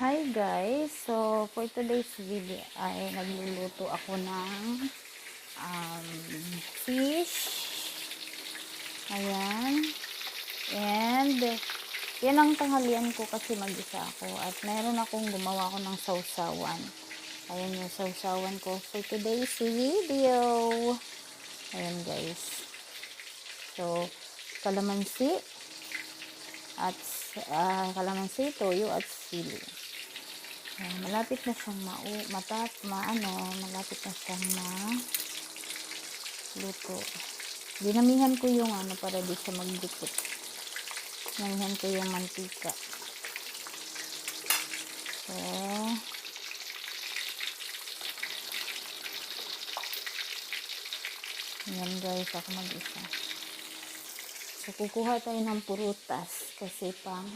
Hi guys! So, for today's video ay nagluluto ako ng um, fish. Ayan. And, yan ang tanghalian ko kasi mag-isa ako. At meron akong gumawa ko ng sausawan. Ayan yung sausawan ko for today's video. Ayan guys. So, kalamansi at toyo at sili. Malapit na siyang malapit na siyang luto. Dinamihan ko yung para di siya magdikit. Dinamihan ko yung mantika. So, yan guys, ako mag-isa. So, kukuha tayo ng prutas kasi pang